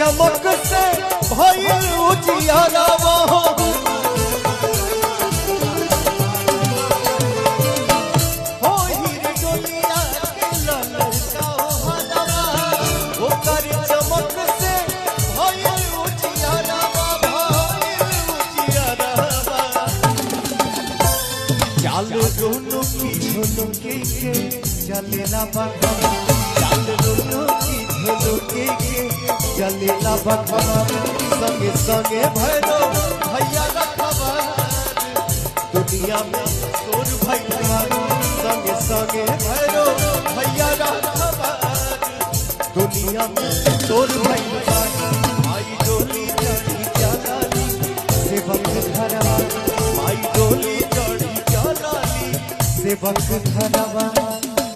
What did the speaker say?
चमक से भइल उजियारवा हो हीरे डोलिया के ललका हरवा ओकर चमक से भइल उजियारवा चाल दोनों की झुलके के चलेला बखरा चाल दोनों की झुलके के चलेला बखरा संगे संगे भैरो भैया रखबर दुनिया में तोर भैया संगे संगे भैरो भैया रखबर दुनिया में तोर भैया माई डोली चढ़ी चलाली सेवक घरवा माई डोली चढ़ी चलाली सेवक घरवा।